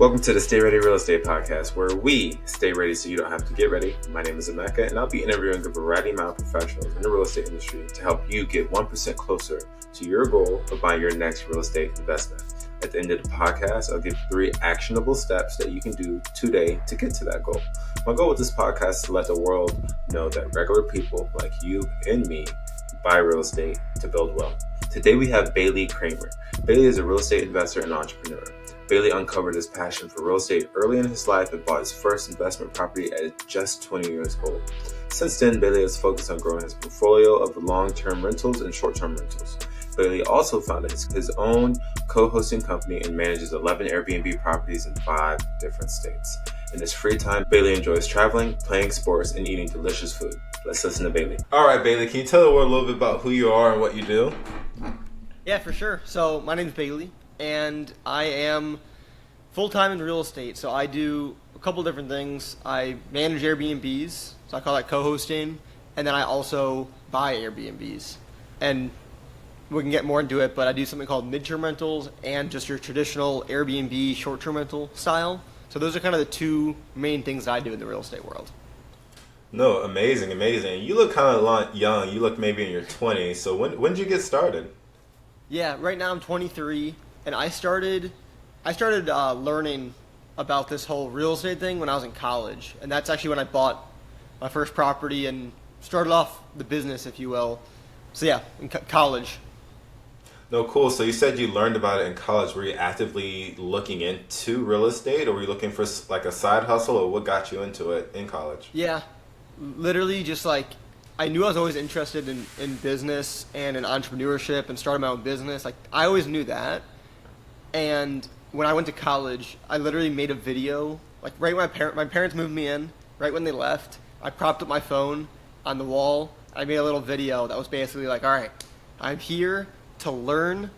Welcome to the Stay Ready Real Estate Podcast, where we stay ready so you don't have to get ready. My name is Emeka, and I'll be interviewing a variety amount of professionals in the real estate industry to help you get 1% closer to your goal of buying your next real estate investment. At the end of the podcast, I'll give 3 actionable steps that you can do today to get to that goal. My goal with this podcast is to let the world know that regular people like you and me buy real estate to build wealth. Today we have Bailey Kramer. Bailey is a real estate investor and entrepreneur. Bailey uncovered his passion for real estate early in his life and bought his first investment property at just 20 years old. Since then, Bailey has focused on growing his portfolio of long-term rentals and short-term rentals. Bailey also founded his own co-hosting company and manages 11 Airbnb properties in 5 different states. In his free time, Bailey enjoys traveling, playing sports, and eating delicious food. Let's listen to Bailey. All right, Bailey, can you tell the world a little bit about who you are and what you do? Yeah, for sure. So my name's Bailey, and I am full-time in real estate. So I do a couple different things. I manage Airbnbs, so I call that co-hosting, and then I also buy Airbnbs. And we can get more into it, but I do something called midterm rentals and just your traditional Airbnb short-term rental style. So those are kind of the 2 main things that I do in the real estate world. No, amazing. You look kind of young. You look maybe in your 20s. So when did you get started? Yeah, right now I'm 23, and I started learning about this whole real estate thing when I was in college, and that's actually when I bought my first property and started off the business, if you will. So yeah, in college. No, cool. So you said you learned about it in college. Were you actively looking into real estate, or were you looking for like a side hustle, or what got you into it in college? Yeah, literally just like I knew I was always interested in business and in entrepreneurship and starting my own business. Like I always knew that. And when I went to college, I literally made a video. Like right when my parents moved me in, right when they left, I propped up my phone on the wall. I made a little video that was basically like, all right, I'm here to learn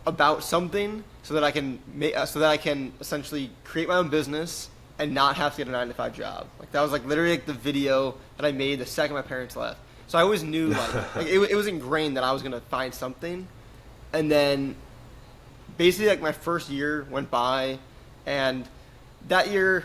about something so that I can essentially create my own business and not have to get a 9-to-5 job. Like that was like literally like the video that I made the second my parents left. So I always knew like it was ingrained that I was gonna find something. And then basically like my first year went by, and that year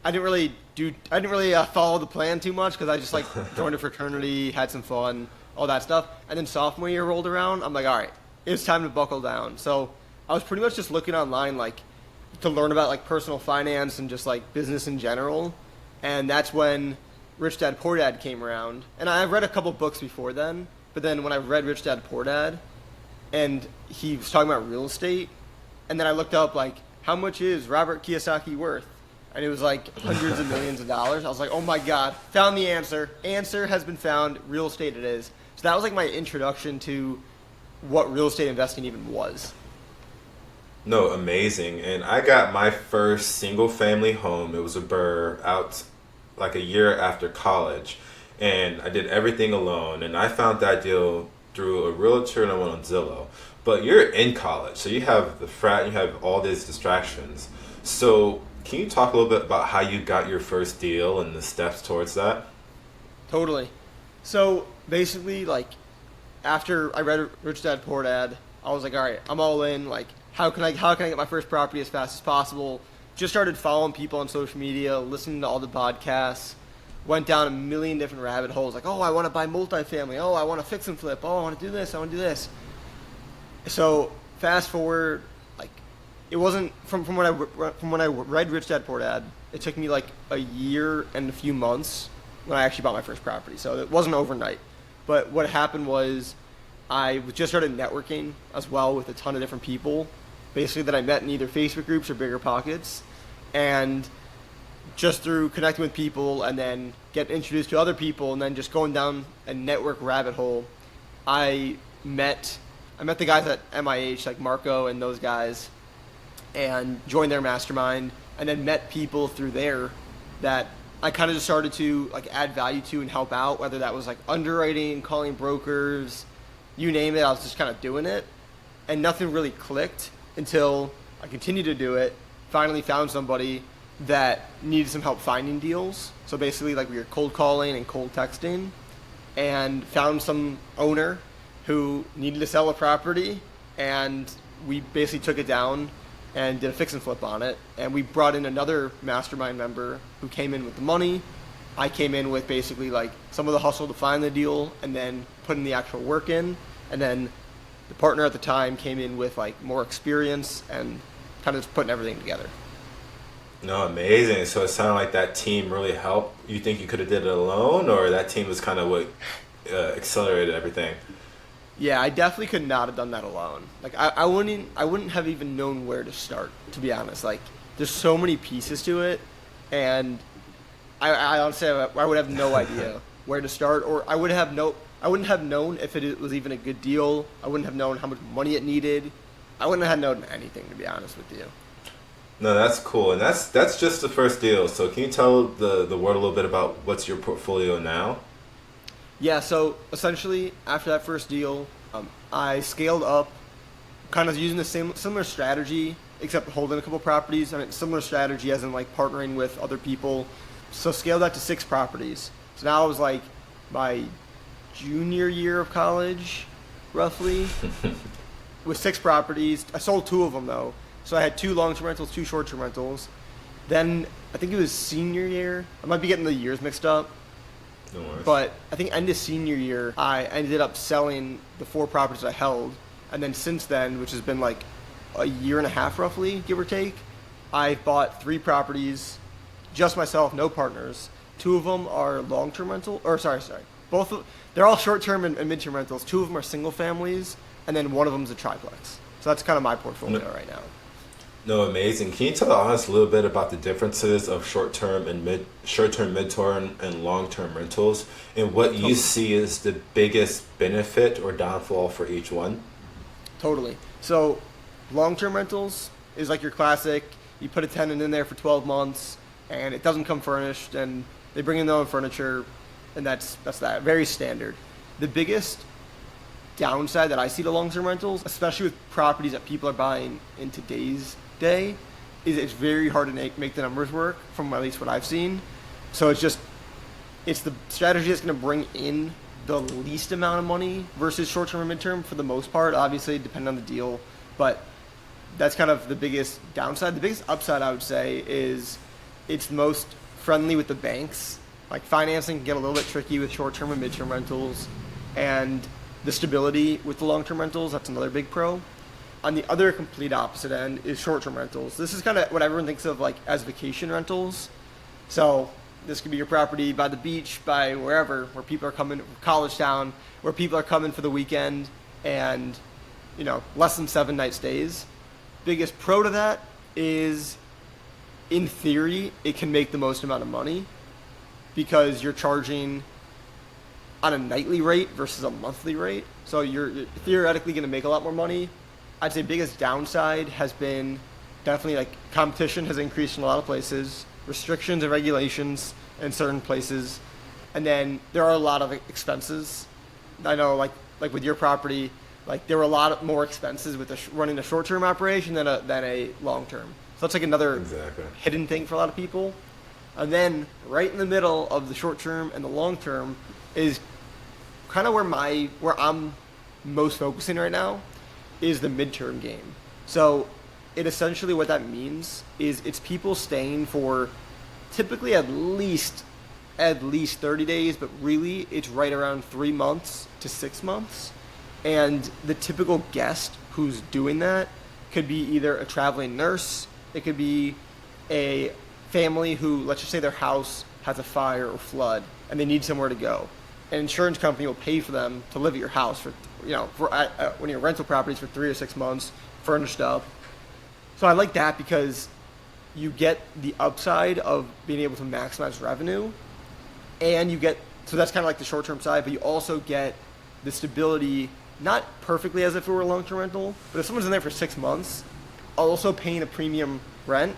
I didn't really follow the plan too much because I just like joined a fraternity, had some fun, all that stuff. And then sophomore year rolled around. I'm like, all right, it's time to buckle down. So I was pretty much just looking online like to learn about like personal finance and just like business in general. And that's when Rich Dad Poor Dad came around. And I've read a couple books before then, but then when I read Rich Dad Poor Dad and he was talking about real estate, and then I looked up like how much is Robert Kiyosaki worth? And it was like hundreds of millions of dollars. I was like, oh my God, found the answer. Answer has been found, real estate it is. So that was like my introduction to what real estate investing even was. No, amazing. And I got my first single family home. It was a burr out like a year after college. And I did everything alone. And I found that deal through a realtor and I went on Zillow. But you're in college, so you have the frat, you have all these distractions. So can you talk a little bit about how you got your first deal and the steps towards that? Totally. So basically, like after I read Rich Dad Poor Dad, I was like, all right, I'm all in. Like, how can I get my first property as fast as possible? Just started following people on social media, listening to all the podcasts, went down a million different rabbit holes. Like, oh, I want to buy multifamily. Oh, I want to fix and flip. Oh, I want to do this. I want to do this. So fast forward, like it wasn't from when I read Rich Dad Poor Dad. It took me like a year and a few months when I actually bought my first property. So it wasn't overnight. But what happened was I just started networking as well with a ton of different people, basically that I met in either Facebook groups or Bigger Pockets, and just through connecting with people and then getting introduced to other people and then just going down a network rabbit hole, I met the guys at MIH, like Marco and those guys, and joined their mastermind, and then met people through there that I kind of just started to like add value to and help out, whether that was like underwriting, calling brokers, you name it. I was just kind of doing it, and nothing really clicked until I continued to do it, finally found somebody that needed some help finding deals. So basically like we were cold calling and cold texting, and found some owner who needed to sell a property, and we basically took it down and did a fix and flip on it. And we brought in another mastermind member who came in with the money. I came in with basically like some of the hustle to find the deal and then putting the actual work in. And then the partner at the time came in with like more experience and kind of just putting everything together. No, amazing. So it sounded like that team really helped. You think you could have did it alone, or that team was kind of what accelerated everything? Yeah, I definitely could not have done that alone. Like I wouldn't have even known where to start, to be honest. Like there's so many pieces to it, and I honestly I would have no idea where to start, or I wouldn't have known if it was even a good deal. I wouldn't have known how much money it needed. I wouldn't have known anything, to be honest with you. No, that's cool, and that's just the first deal. So can you tell the world a little bit about what's your portfolio now? Yeah, so essentially after that first deal, I scaled up, kind of using the similar strategy, except holding a couple properties. I mean, similar strategy as in like partnering with other people. So scaled that to 6 properties. So now I was like my junior year of college, roughly, with 6 properties. I sold 2 of them though. So I had 2 long-term rentals, 2 short-term rentals. Then I think it was senior year. I might be getting the years mixed up. No worries. But I think end of senior year, I ended up selling the 4 properties I held. And then since then, which has been like a year and a half roughly, give or take, I've bought 3 properties, just myself, no partners. 2 of them are long-term rental, or sorry. They're all short-term and mid-term rentals. 2 of them are single families, and then 1 of them is a triplex. So that's kind of my portfolio right now. No, amazing. Can you tell us a little bit about the differences of short-term, mid-term, and long-term rentals, and what you see as the biggest benefit or downfall for each one? Totally. So long-term rentals is like your classic. You put a tenant in there for 12 months, and it doesn't come furnished, and they bring in their own furniture, and that's that. Very standard. The biggest downside that I see to long-term rentals, especially with properties that people are buying in today's day, is it's very hard to make the numbers work, from at least what I've seen. So it's the strategy that's going to bring in the least amount of money versus short-term and mid-term for the most part, obviously depending on the deal. But that's kind of the biggest downside. The biggest upside, I would say, is it's most friendly with the banks. Like financing can get a little bit tricky with short-term and mid-term rentals, and the stability with the long-term rentals, that's another big pro. On the other complete opposite end is short-term rentals. This is kind of what everyone thinks of like as vacation rentals. So this could be your property by the beach, by wherever, where people are coming, college town, where people are coming for the weekend, and less than 7-night stays. Biggest pro to that is, in theory, it can make the most amount of money because you're charging on a nightly rate versus a monthly rate. So you're theoretically going to make a lot more money. I'd say biggest downside has been definitely like competition has increased in a lot of places, restrictions and regulations in certain places, and then there are a lot of expenses. I know like with your property, like there were a lot more expenses with running a short-term operation than a long-term. So that's like another hidden thing for a lot of people. And then right in the middle of the short-term and the long-term is kind of where I'm most focusing right now is the midterm game. So it essentially what that means is it's people staying for typically at least 30 days, but really it's right around 3 months to 6 months. And the typical guest who's doing that could be either a traveling nurse, it could be a family who, let's just say their house has a fire or flood and they need somewhere to go. An insurance company will pay for them to live at your house for one of your rental properties for 3 or 6 months, furnished up. So I like that because you get the upside of being able to maximize revenue, and so that's kind of like the short-term side, but you also get the stability, not perfectly as if it were a long-term rental, but if someone's in there for 6 months, also paying a premium rent,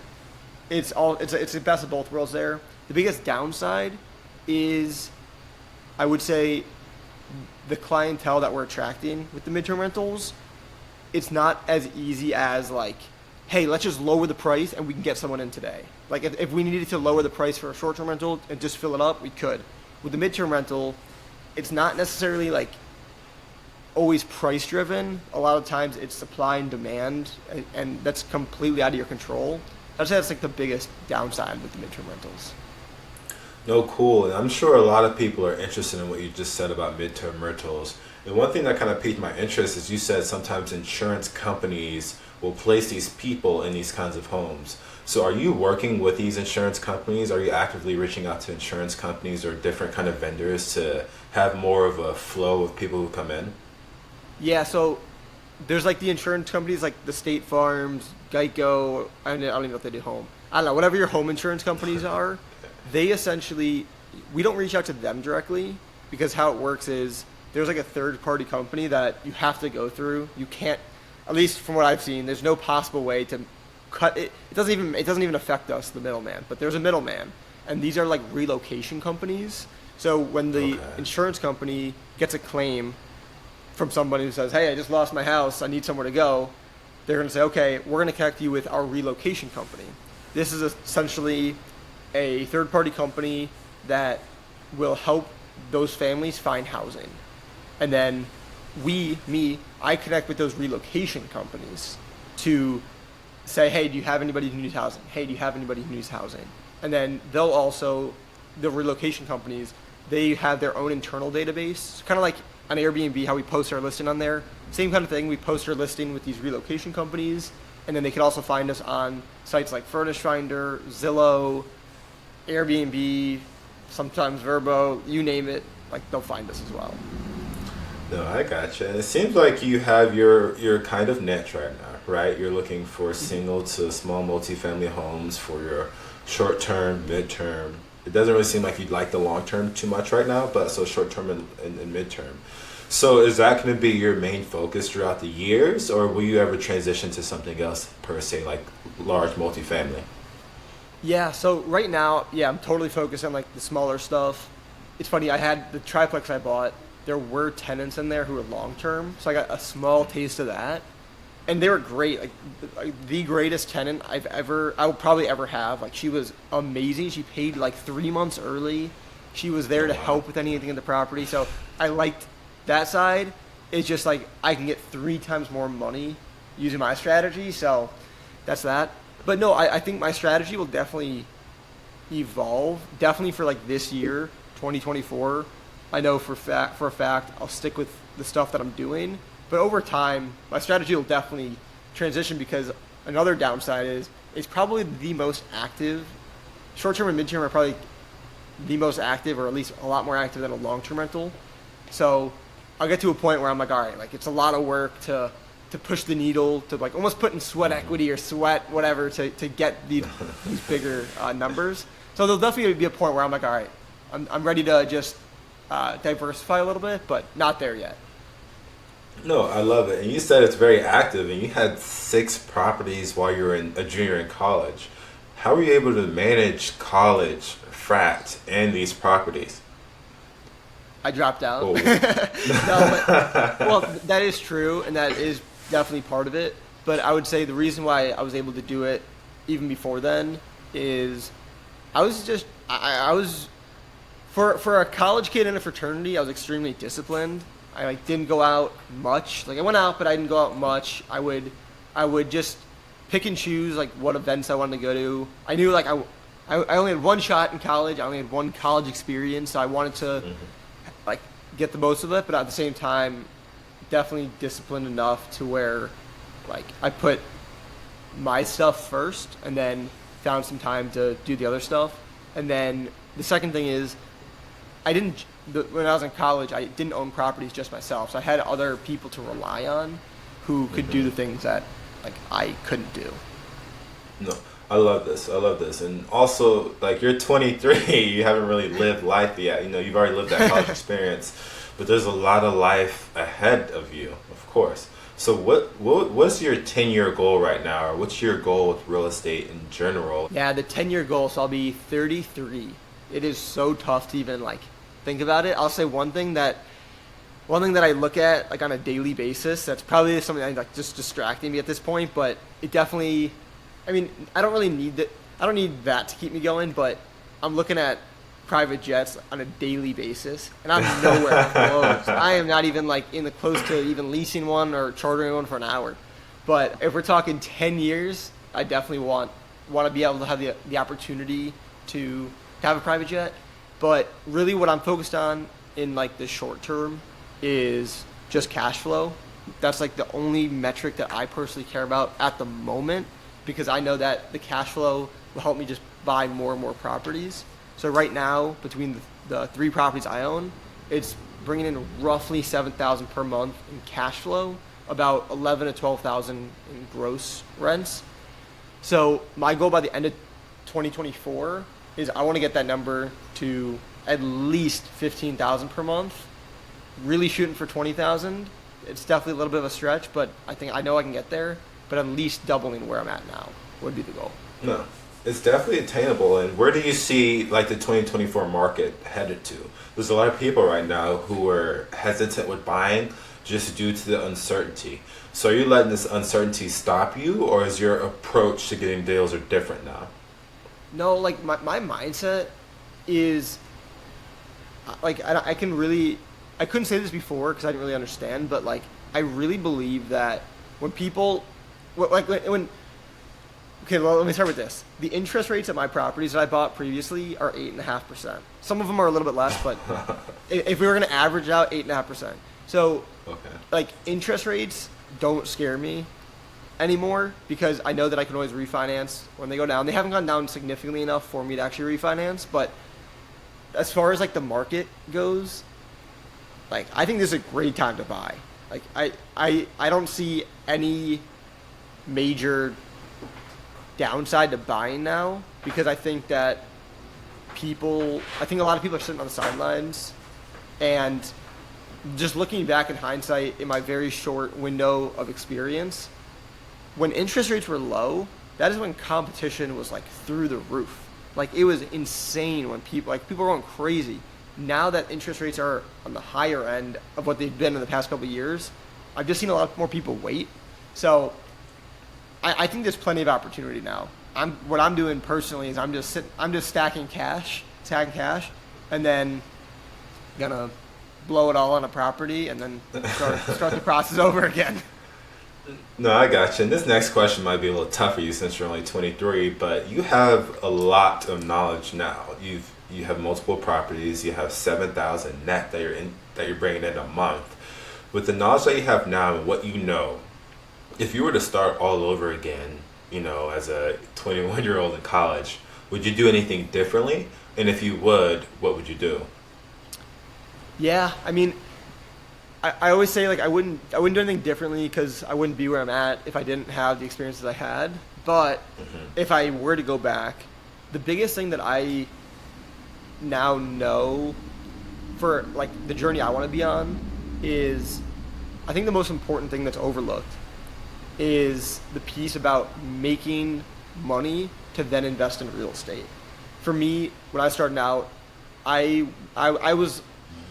it's the best of both worlds there. The biggest downside is, I would say, the clientele that we're attracting with the midterm rentals. It's not as easy as like, hey, let's just lower the price and we can get someone in today. Like if we needed to lower the price for a short-term rental and just fill it up, we could. With the midterm rental, it's not necessarily like always price driven. A lot of times it's supply and demand, and that's completely out of your control. I'd say that's like the biggest downside with the midterm rentals. No, cool. And I'm sure a lot of people are interested in what you just said about midterm rentals. And one thing that kind of piqued my interest is you said sometimes insurance companies will place these people in these kinds of homes. So are you working with these insurance companies? Are you actively reaching out to insurance companies or different kind of vendors to have more of a flow of people who come in? Yeah, so there's like the insurance companies like the State Farms, Geico, I don't even know if they do home. I don't know, whatever your home insurance companies are, they essentially, we don't reach out to them directly because how it works is there's like a third party company that you have to go through. You can't, at least from what I've seen, there's no possible way to cut it. It doesn't even affect us, the middleman, but there's a middleman. And these are like relocation companies. So when the insurance company gets a claim from somebody who says, hey, I just lost my house, I need somewhere to go, they're going to say, okay, we're going to connect you with our relocation company. This is essentially a third-party company that will help those families find housing. And then I connect with those relocation companies to say, hey, do you have anybody who needs housing? Hey, do you have anybody who needs housing? And then the relocation companies, they have their own internal database, kind of like on Airbnb, how we post our listing on there. Same kind of thing. We post our listing with these relocation companies, and then they can also find us on sites like Furnish Finder, Zillow, Airbnb, sometimes Verbo, you name it. Like they'll find us as well. No, I gotcha. And it seems like you have your kind of niche right now, right? You're looking for single to small multifamily homes for your short term, mid term. It doesn't really seem like you'd like the long term too much right now, but so short term and mid term. So is that going to be your main focus throughout the years, or will you ever transition to something else per se, like large multifamily? Yeah, so right now, yeah, I'm totally focused on like the smaller stuff. It's funny, I had the triplex I bought, there were tenants in there who were long term, so I got a small taste of that. And they were great, like the greatest tenant I will probably ever have. Like she was amazing. She paid like 3 months early. She was there to help with anything in the property. So I liked that side. It's just like I can get 3 times more money using my strategy. So that's that. But no, I think my strategy will definitely evolve. Definitely for like this year, 2024. I know for a fact I'll stick with the stuff that I'm doing. But over time, my strategy will definitely transition because another downside is it's probably the most active. Short-term and mid-term are probably the most active, or at least a lot more active than a long-term rental. So I'll get to a point where I'm like, all right, like it's a lot of work to push the needle, to like almost put in sweat equity or sweat whatever to get these bigger numbers. So there'll definitely be a point where I'm like, all right, I'm ready to just diversify a little bit, but not there yet. No, I love it. And you said it's very active, and you had 6 properties while you were a junior in college. How were you able to manage college, frat, and these properties? I dropped out. Oh. Well, that is true, and that is definitely part of it. But I would say the reason why I was able to do it even before then is I was for a college kid in a fraternity, I was extremely disciplined. I like didn't go out much. Like I went out, but I didn't go out much. I would just pick and choose like what events I wanted to go to. I knew like I only had one shot in college. I only had one college experience, so I wanted to like get the most of it. But at the same time, definitely disciplined enough to where like I put my stuff first, and then found some time to do the other stuff. And then the second thing is when I was in college, I didn't own properties just myself, so I had other people to rely on who could do the things that like I couldn't do. No, I love this. And also, like, you're 23, you haven't really lived life yet. You know, you've already lived that college experience, but there's a lot of life ahead of you, of course. So what's your 10-year goal right now, or what's your goal with real estate in general? Yeah, the 10-year goal, so I'll be 33. It is so tough to even like think about it. I'll say one thing that I look at like on a daily basis that's probably something that's like just distracting me at this point, but it definitely, I mean, I don't need that to keep me going, but I'm looking at private jets on a daily basis, and I'm nowhere close. I am not even like in the close to even leasing one or chartering one for an hour. But if we're talking 10 years, I definitely want to be able to have the opportunity to have a private jet. But really what I'm focused on in like the short term is just cash flow. That's like the only metric that I personally care about at the moment, because I know that the cash flow will help me just buy more and more properties. So right now, between the 3 properties I own, it's bringing in roughly $7,000 per month in cash flow, about $11,000 to $12,000 in gross rents. So my goal by the end of 2024 is I want to get that number to at least $15,000 per month. Really shooting for $20,000. It's definitely a little bit of a stretch, but I know I can get there. But at least doubling where I'm at now would be the goal. No, it's definitely attainable. And where do you see like the 2024 market headed to? There's a lot of people right now who are hesitant with buying just due to the uncertainty. So are you letting this uncertainty stop you, or is your approach to getting deals are different now? No, like my mindset is like I couldn't say this before because I didn't really understand, but like I really believe that when people when okay, well, let me start with this. The interest rates at my properties that I bought previously are 8.5%. Some of them are a little bit less, but if we were going to average out 8.5%, so Okay. like interest rates don't scare me anymore because I know that I can always refinance when they go down. They haven't gone down significantly enough for me to actually refinance, but as far as like the market goes, like I think this is a great time to buy. Like I don't see any major downside to buying now because I think a lot of people are sitting on the sidelines, and just looking back in hindsight in my very short window of experience, when interest rates were low, that is when competition was like through the roof. Like it was insane when people were going crazy. Now that interest rates are on the higher end of what they've been in the past couple of years, I've just seen a lot more people wait. So I think there's plenty of opportunity now. What I'm doing personally is I'm just stacking cash, and then gonna blow it all on a property and then start the process over again. No, I got you. And this next question might be a little tough for you since you're only 23, but you have a lot of knowledge now. You have multiple properties. You have 7,000 net that you're bringing in a month. With the knowledge that you have now and what you know, if you were to start all over again, as a 21-year-old in college, would you do anything differently? And if you would, what would you do? Yeah, I mean, I always say like I wouldn't do anything differently because I wouldn't be where I'm at if I didn't have the experiences I had. But if I were to go back, the biggest thing that I now know for like the journey I want to be on is, I think the most important thing that's overlooked is the piece about making money to then invest in real estate. For me, when I started out, I was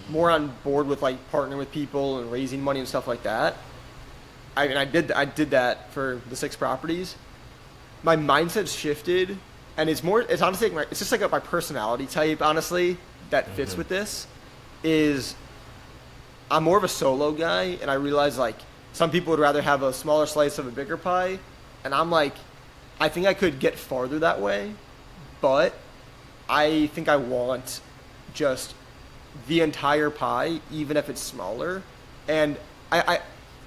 more on board with like partnering with people and raising money and stuff like that. I did that for the 6 properties. My mindset's shifted, and it's honestly like it's just like my personality type, honestly, that fits with this. Is I'm more of a solo guy, and I realize like some people would rather have a smaller slice of a bigger pie, and I'm like, I think I could get farther that way, but I think I want just the entire pie, even if it's smaller. And I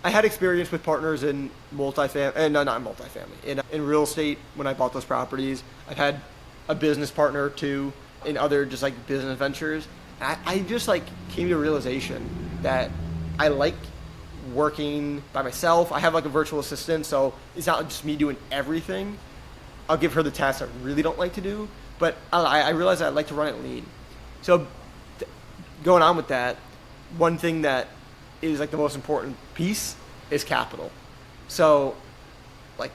had experience with partners in not multifamily, in real estate when I bought those properties. I've had a business partner too in other just like business ventures. I just like came to a realization that I like working by myself. I have like a virtual assistant, so it's not just me doing everything. I'll give her the tasks I really don't like to do, but I realize I like to run it lean. So going on with that, one thing that is like the most important piece is capital. So like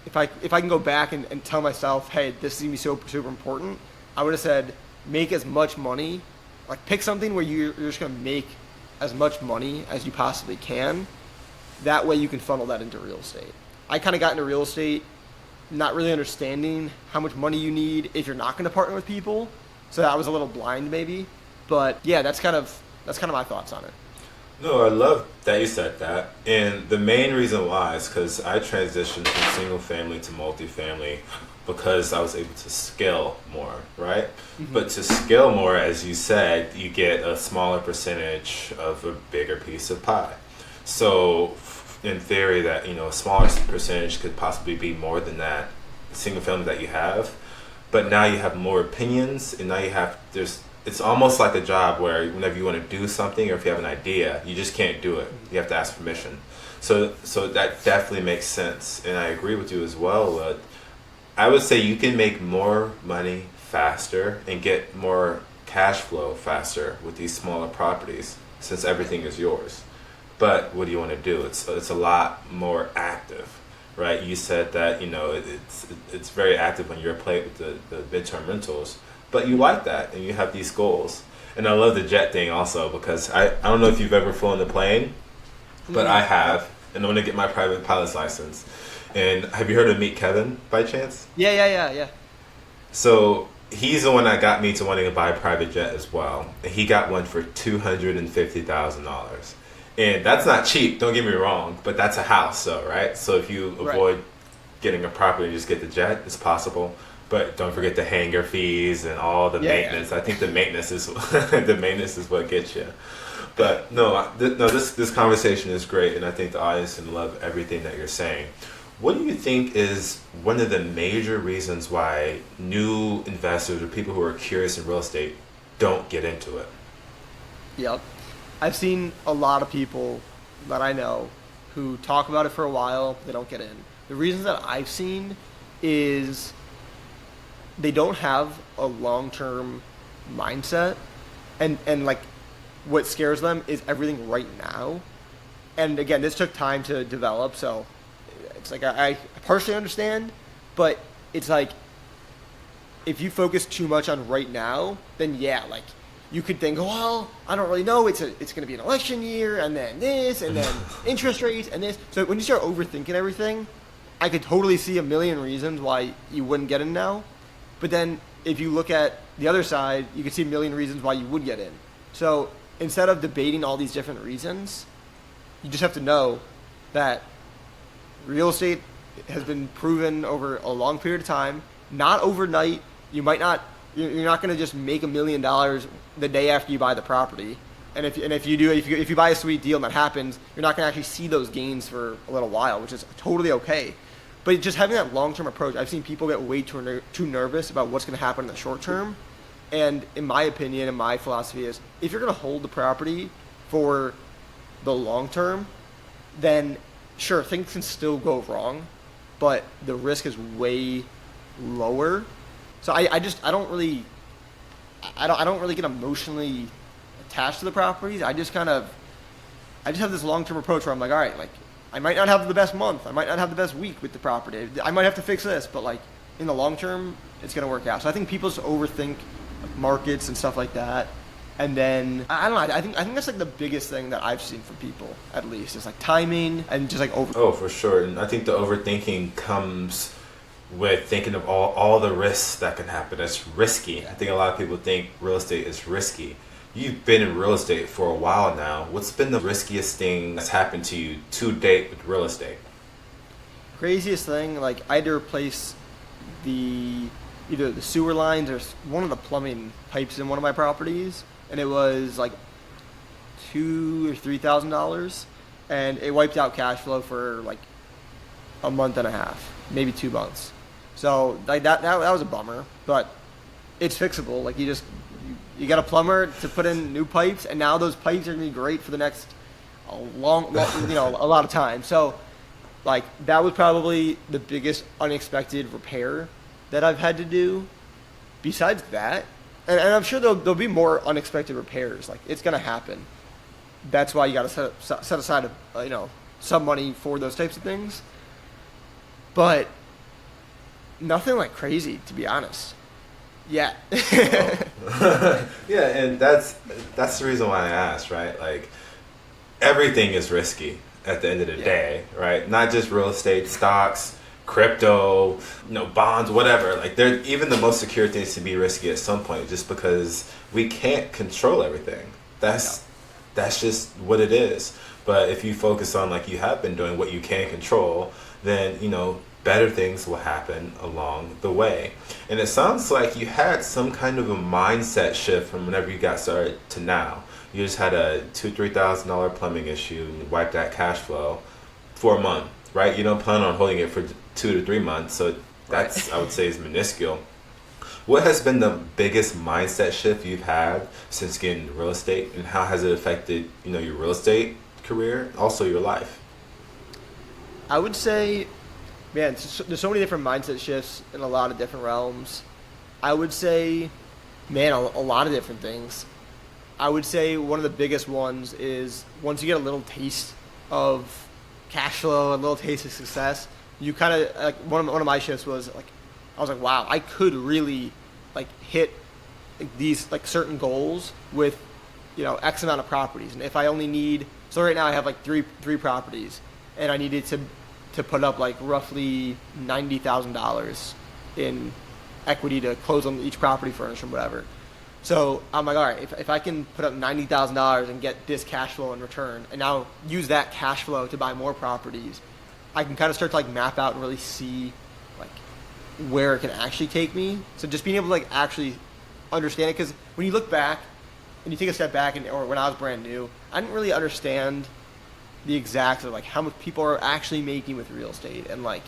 if I can go back and tell myself, hey, this is gonna be super important, I would have said make as much money, like pick something where you're just gonna make as much money as you possibly can. That way you can funnel that into real estate. I kind of got into real estate not really understanding how much money you need if you're not going to partner with people. So that was a little blind maybe, but yeah, that's kind of my thoughts on it. No, I love that you said that. And the main reason why is because I transitioned from single family to multifamily because I was able to scale more, right? But to scale more, as you said, you get a smaller percentage of a bigger piece of pie. So, in theory, that a smaller percentage could possibly be more than that single family that you have. But now you have more opinions, and now there's it's almost like a job where whenever you want to do something or if you have an idea, you just can't do it. You have to ask permission. So that definitely makes sense, and I agree with you as well. I would say you can make more money faster and get more cash flow faster with these smaller properties since everything is yours. But what do you want to do? It's a lot more active, right? You said that it's very active when you're playing with the midterm rentals, but you like that and you have these goals. And I love the jet thing also because I don't know if you've ever flown the plane, but I have, and I want to get my private pilot's license. And have you heard of Meet Kevin by chance? Yeah. So he's the one that got me to wanting to buy a private jet as well. And he got one for $250,000. And that's not cheap, don't get me wrong, but that's a house, though, right? So if you avoid getting a property and just get the jet, it's possible. But don't forget the hangar fees and all the maintenance. I think the maintenance is the maintenance is what gets you. But this conversation is great, and I think the audience can love everything that you're saying. What do you think is one of the major reasons why new investors or people who are curious in real estate don't get into it? Yep. I've seen a lot of people that I know who talk about it for a while, they don't get in. The reasons that I've seen is they don't have a long-term mindset, and like what scares them is everything right now. And again, this took time to develop, so it's like I partially understand, but it's like if you focus too much on right now, then yeah, like you could think, well, I don't really know. It's going to be an election year, and then this, and then interest rates, and this. So when you start overthinking everything, I could totally see a million reasons why you wouldn't get in now. But then if you look at the other side, you can see a million reasons why you would get in. So instead of debating all these different reasons, you just have to know that real estate has been proven over a long period of time, not overnight. You're not going to just make $1 million the day after you buy the property. And if you buy a sweet deal and that happens, you're not going to actually see those gains for a little while, which is totally okay. But just having that long-term approach, I've seen people get way too nervous about what's going to happen in the short term. And in my opinion, and my philosophy is, if you're going to hold the property for the long term, then sure, things can still go wrong, but the risk is way lower. So I don't really get emotionally attached to the properties. I just have this long-term approach where I'm like, all right, like I might not have the best month, I might not have the best week with the property, I might have to fix this, but like in the long term, it's gonna work out. So I think people just overthink markets and stuff like that, and then I don't know. I think that's like the biggest thing that I've seen from people, at least, is like timing and just like over. Oh, for sure. And I think the overthinking comes with thinking of all the risks that can happen. That's risky. I think a lot of people think real estate is risky. You've been in real estate for a while now. What's been the riskiest thing that's happened to you to date with real estate? Craziest thing, like I had to replace either the sewer lines or one of the plumbing pipes in one of my properties, and it was like $2,000 or $3,000, and it wiped out cash flow for like a month and a half, maybe 2 months. So like that was a bummer, but it's fixable. Like you got a plumber to put in new pipes, and now those pipes are gonna be great for the next a lot of time. So like that was probably the biggest unexpected repair that I've had to do. Besides that, and I'm sure there'll be more unexpected repairs. Like it's gonna happen. That's why you gotta set aside some money for those types of things. But nothing like crazy, to be honest. Yeah. Yeah, and that's the reason why I asked, right? Like everything is risky at the end of the day, right? Not just real estate, stocks, crypto, bonds, whatever. Like they're even the most secure things to be risky at some point, just because we can't control everything. That's just what it is. But if you focus on, like you have been doing, what you can control, then better things will happen along the way. And it sounds like you had some kind of a mindset shift from whenever you got started to now. You just had a $2,000-3,000 plumbing issue and you wiped that cash flow for a month, right? You don't plan on holding it for 2 to 3 months, so that's, I would say, is minuscule. What has been the biggest mindset shift you've had since getting into real estate, and how has it affected your real estate career, also your life? I would say, man, there's so many different mindset shifts in a lot of different realms. I would say, man, a lot of different things. I would say one of the biggest ones is once you get a little taste of cash flow, a little taste of success, you kind of, like, one of my shifts was like, I was like, wow, I could really like hit these like certain goals with X amount of properties. And if I only need, so right now I have like three properties, and I needed to put up like roughly $90,000 in equity to close on each property, furniture, and whatever. So I'm like, all right, if I can put up $90,000 and get this cash flow in return, and now use that cash flow to buy more properties, I can kind of start to like map out and really see like where it can actually take me. So just being able to like actually understand it, because when you look back and you take a step back, or when I was brand new, I didn't really understand the exacts of like how much people are actually making with real estate, and like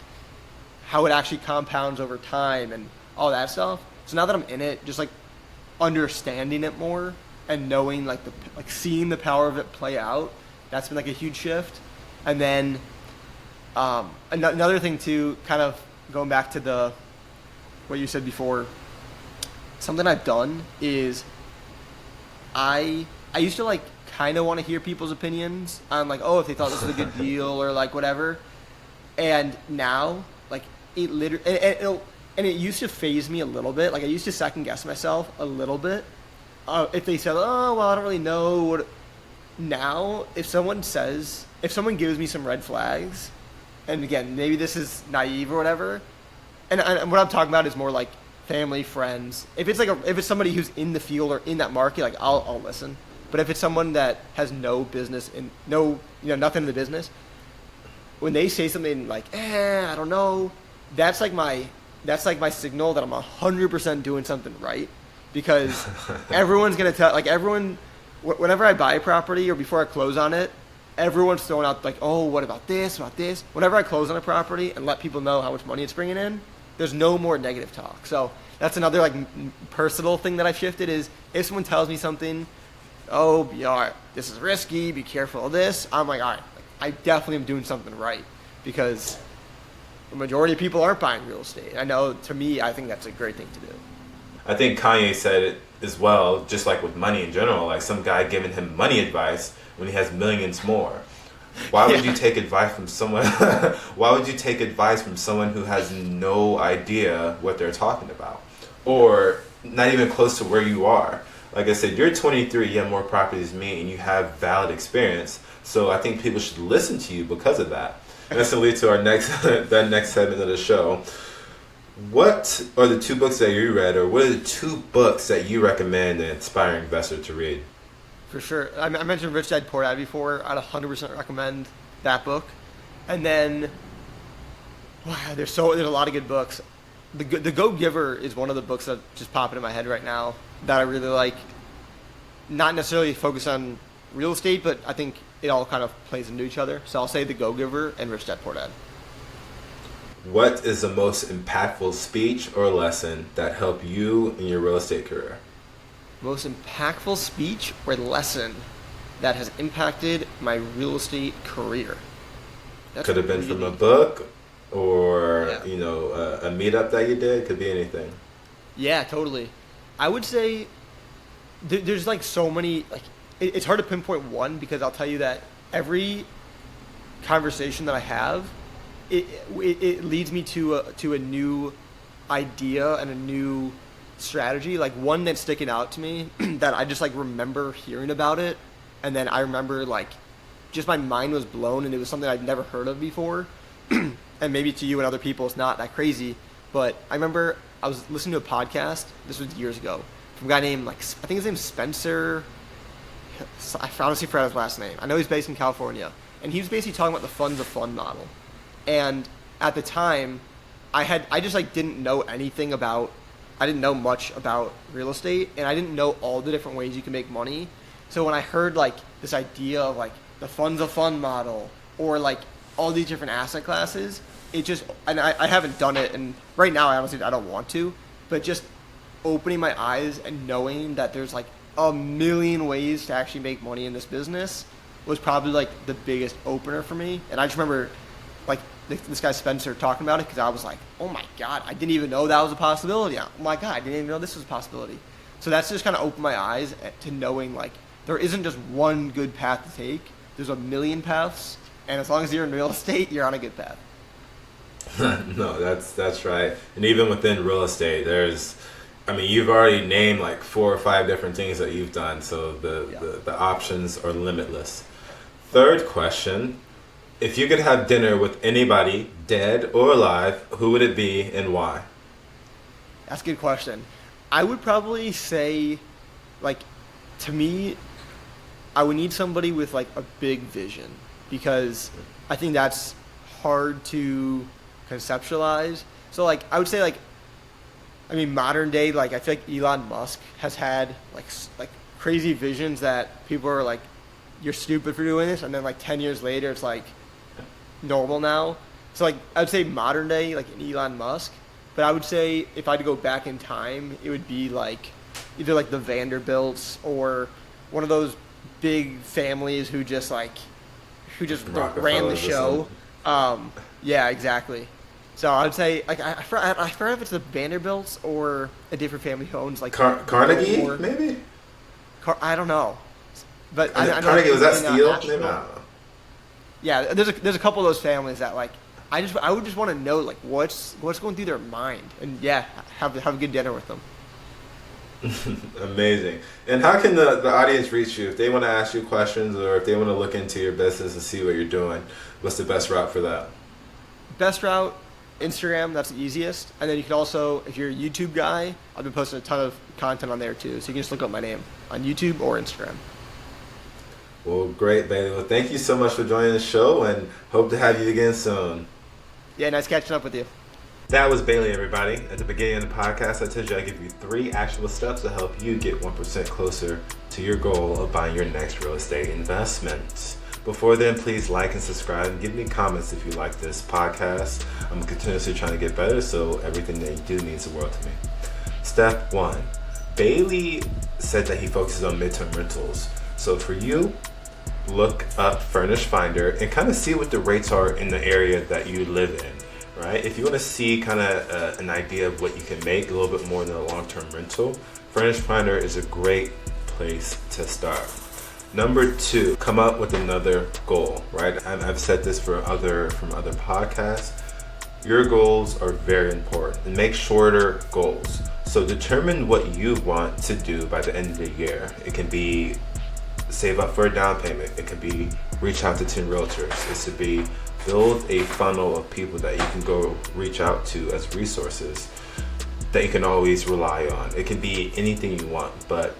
how it actually compounds over time and all that stuff. So now that I'm in it, just like understanding it more and knowing like seeing the power of it play out, that's been like a huge shift. And then another thing too, kind of going back to what you said before, something I've done is I used to like kind of want to hear people's opinions on like, oh, if they thought this was a good deal or like whatever. And now like it literally, and it used to faze me a little bit. Like I used to second guess myself a little bit. If they said, oh, well, I don't really know what. Now, if someone gives me some red flags, and again, maybe this is naive or whatever, and what I'm talking about is more like family, friends. If it's somebody who's in the field or in that market, like I'll listen. But if it's someone that has no business and nothing in the business, when they say something like, I don't know, that's like my signal that I'm 100% doing something right, because everyone's gonna tell, like everyone, whenever I buy a property or before I close on it, everyone's throwing out like, oh, what about this, whenever I close on a property and let people know how much money it's bringing in, there's no more negative talk. So that's another like personal thing that I've shifted, is if someone tells me something, oh, yeah, this is risky, be careful of this, I'm like, all right, I definitely am doing something right, because the majority of people aren't buying real estate. I know, to me, I think that's a great thing to do. I think Kanye said it as well, just like with money in general, like some guy giving him money advice when he has millions more. Why would you take advice from someone? Why would you take advice from someone who has no idea what they're talking about, or not even close to where you are? Like I said, you're 23, you have more properties than me, and you have valid experience. So I think people should listen to you because of that. And that's going to lead to our next segment of the show. What are the 2 books that you read, or what are the 2 books that you recommend an aspiring investor to read? For sure. I mentioned Rich Dad Poor Dad before. I'd 100% recommend that book. And then, wow, there's a lot of good books. The Go Giver is one of the books that just popping in my head right now that I really like. Not necessarily focused on real estate, but I think it all kind of plays into each other. So I'll say The Go Giver and Rich Dad Poor Dad. What is the most impactful speech or lesson that helped you in your real estate career? Most impactful speech or lesson that has impacted my real estate career? Could have been from a book, or a meetup that you did. Could be anything. Yeah, totally. I would say there's like so many, like it's hard to pinpoint one, because I'll tell you that every conversation that I have, it leads me to a new idea and a new strategy. Like one that's sticking out to me that I just like remember hearing about it, and then I remember like just my mind was blown, and it was something I'd never heard of before. And and maybe to you and other people it's not that crazy, but I remember I was listening to a podcast, this was years ago, from a guy named, I think his name's Spencer. I honestly forgot his last name. I know he's based in California. And he was basically talking about the funds of fund model. And at the time, I just didn't know I didn't know much about real estate, and I didn't know all the different ways you can make money. So when I heard this idea of the funds of fund model, or all these different asset classes, it just, and I haven't done it, and right now I don't want to, but just opening my eyes and knowing that there's a million ways to actually make money in this business was probably the biggest opener for me. And I just remember this guy Spencer talking about it, because I was like, oh my god, I didn't even know that was a possibility. Oh my god, I didn't even know this was a possibility. So that's just kind of opened my eyes to knowing there isn't just one good path to take. There's a million paths, and as long as you're in real estate, you're on a good path. No, that's right. And even within real estate, you've already named 4 or 5 different things that you've done, so the options are limitless. Third question: if you could have dinner with anybody, dead or alive, who would it be and why? That's a good question. I would probably say, to me, I would need somebody with a big vision, because I think that's hard to conceptualize. So I would say modern day, I feel like Elon Musk has had crazy visions that people are you're stupid for doing this, and then 10 years later it's normal now. So I would say modern day an Elon Musk, but I would say if I had to go back in time, it would be either the Vanderbilts, or one of those big families who just ran the show. Yeah, exactly. So I would say I forgot if it's the Vanderbilts or a different family who owns Carnegie, maybe. I don't know, but Carnegie, was that Steele? Maybe. I don't know. Yeah, there's a couple of those families that I would just want to know what's going through their mind, and have a good dinner with them. Amazing. And how can the audience reach you if they want to ask you questions, or if they want to look into your business and see what you're doing? What's the best route for that? Best route, Instagram. That's the easiest. And then you can also, if you're a YouTube guy, I've been posting a ton of content on there too. So you can just look up my name on YouTube or Instagram. Well, great, Bailey. Well, thank you so much for joining the show, and hope to have you again soon. Yeah, nice catching up with you. That was Bailey, everybody. At the beginning of the podcast, I told you I'd give you 3 actionable steps to help you get 1% closer to your goal of buying your next real estate investment. Before then, please like and subscribe, and give me comments if you like this podcast. I'm continuously trying to get better, so everything that you do means the world to me. Step 1. Bailey said that he focuses on midterm rentals. So for you, look up Furnish Finder and kind of see what the rates are in the area that you live in, right? If you want to see kind of an idea of what you can make a little bit more than a long-term rental, Furnish Finder is a great place to start. Number 2, come up with another goal, right? I've said this from other podcasts. Your goals are very important, and make shorter goals. So determine what you want to do by the end of the year. It can be save up for a down payment. It could be reach out to 10 realtors. It could be build a funnel of people that you can go reach out to as resources that you can always rely on. It can be anything you want, but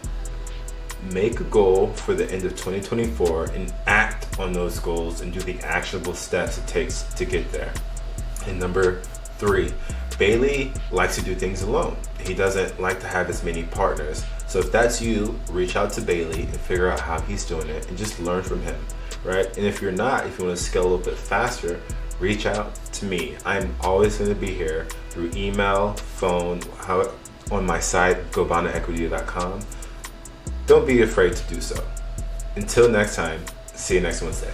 make a goal for the end of 2024 and act on those goals and do the actionable steps it takes to get there. And number 3, Bailey likes to do things alone. He doesn't like to have as many partners. So if that's you, reach out to Bailey and figure out how he's doing it and just learn from him, right? And if you're not, if you want to scale a little bit faster, reach out to me. I'm always going to be here through email, phone, on my site, gobanaequity.com. Don't be afraid to do so. Until next time, see you next Wednesday.